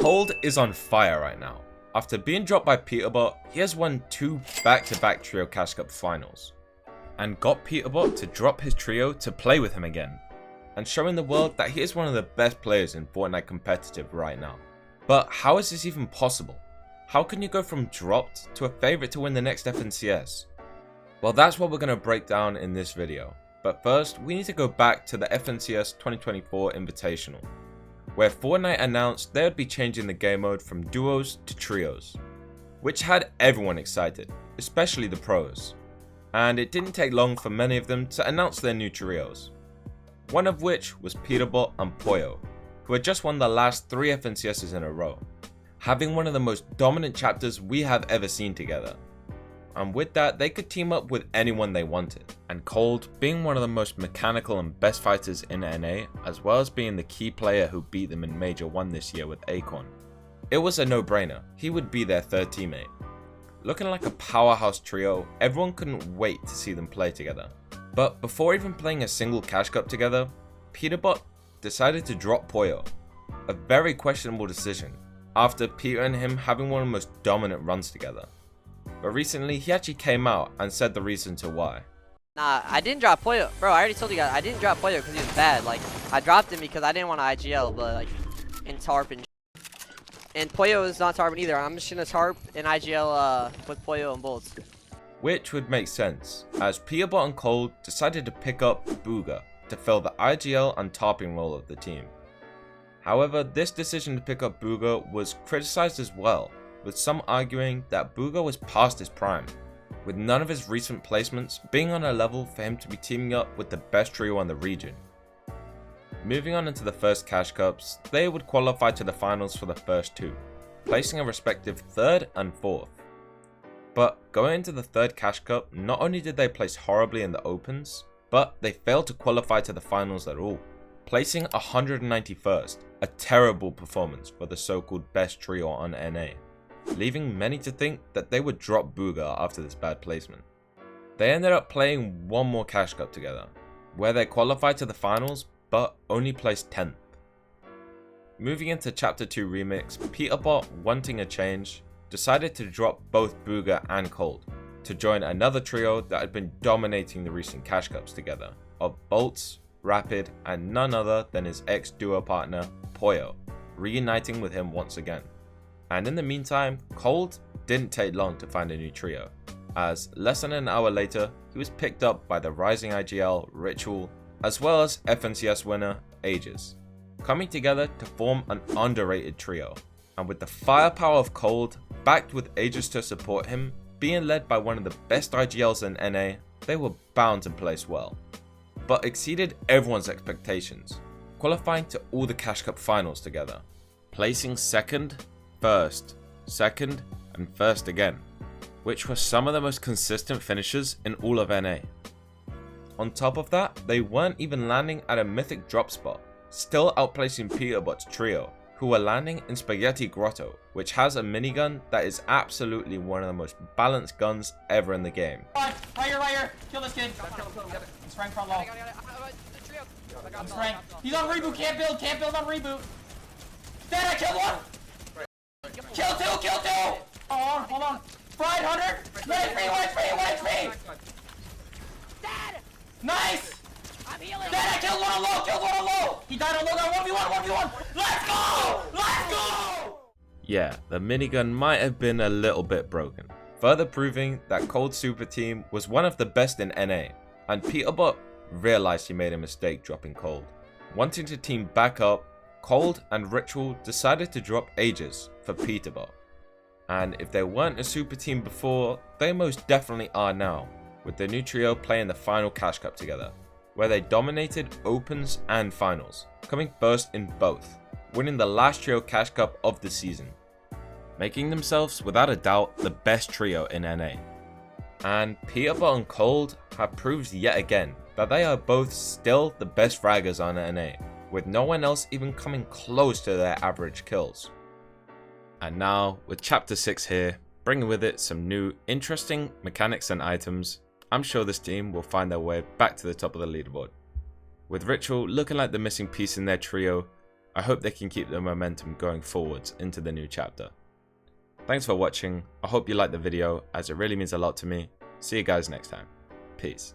Cold is on fire right now. After being dropped by Peterbot, he has won 2 back-to-back Trio Cash Cup finals, and got Peterbot to drop his trio to play with him again, and showing the world that he is one of the best players in Fortnite competitive right now. But how is this even possible? How can you go from dropped to a favourite to win the next FNCS? Well, that's what we're going to break down in this video. But first, we need to go back to the FNCS 2024 Invitational, where Fortnite announced they would be changing the game mode from duos to trios, which had everyone excited, especially the pros. And it didn't take long for many of them to announce their new trios, one of which was Peterbot and Poyo, who had just won the last 3 FNCSs in a row, having one of the most dominant chapters we have ever seen together. And with that, they could team up with anyone they wanted, and Cold, being one of the most mechanical and best fighters in NA, as well as being the key player who beat them in Major 1 this year with Acorn, it was a no-brainer, he would be their third teammate. Looking like a powerhouse trio, everyone couldn't wait to see them play together. But before even playing a single Cash Cup together, Peterbot decided to drop Poyo, a very questionable decision, after Peter and him having one of the most dominant runs together. But recently, he actually came out and said the reason to why. Nah, I didn't drop Poyo. Bro, I already told you guys, I didn't drop Poyo because he was bad. Like, I dropped him because I didn't want to IGL, but like, in Tarp and Poyo is not Tarp either. I'm just gonna Tarp and IGL with Poyo and Bolts. Which would make sense, as Peterbot and Cold decided to pick up Bugha to fill the IGL and Tarping role of the team. However, this decision to pick up Bugha was criticized as well, with some arguing that Bugha was past his prime, with none of his recent placements being on a level for him to be teaming up with the best trio in the region. Moving on into the first Cash Cups, they would qualify to the finals for the first 2, placing a respective 3rd and 4th. But going into the 3rd Cash Cup, not only did they place horribly in the opens, but they failed to qualify to the finals at all, placing 191st, a terrible performance for the so-called best trio on NA, leaving many to think that they would drop Bugha after this bad placement. They ended up playing one more Cash Cup together, where they qualified to the finals but only placed 10th. Moving into Chapter 2 Remix, Peterbot, wanting a change, decided to drop both Bugha and Cold to join another trio that had been dominating the recent Cash Cups together, of Bolts, Rapid, and none other than his ex-duo partner, Poyo, reuniting with him once again. And in the meantime, Cold didn't take long to find a new trio, as less than an hour later, he was picked up by the rising IGL, Ritual, as well as FNCS winner, Aegis, coming together to form an underrated trio. And with the firepower of Cold, backed with Aegis to support him, being led by one of the best IGLs in NA, they were bound to place well, but exceeded everyone's expectations, qualifying to all the Cash Cup finals together, placing 2nd, 1st, 2nd, and 1st again, which were some of the most consistent finishes in all of NA. On top of that, they weren't even landing at a mythic drop spot, still outplacing Peterbot's trio, who were landing in Spaghetti Grotto, which has a minigun that is absolutely one of the most balanced guns ever in the game. Right here, kill this kid. He's Frank front low. I'm Frank. He's on reboot, can't build on reboot. Dead, I killed one! Kill two! Oh, hold on. Fried Hunter! Wedge me! Dead! Nice! I'm healing! Dead, I killed one on low! He died on low, now 1v1! Let's go! Yeah, the minigun might have been a little bit broken, further proving that Cold Super Team was one of the best in NA, and Peterbot realized he made a mistake dropping Cold. Wanting to team back up, Cold and Ritual decided to drop Aegis for Peterbot. And if they weren't a super team before, they most definitely are now, with the new trio playing the final Cash Cup together, where they dominated opens and finals, coming first in both, winning the last trio Cash Cup of the season, making themselves without a doubt the best trio in NA. And Peterbot and Cold have proved yet again that they are both still the best fraggers on NA, with no one else even coming close to their average kills. And now, with Chapter 6 here, bringing with it some new interesting mechanics and items, I'm sure this team will find their way back to the top of the leaderboard. With Ritual looking like the missing piece in their trio, I hope they can keep the momentum going forwards into the new chapter. Thanks for watching, I hope you liked the video as it really means a lot to me. See you guys next time. Peace.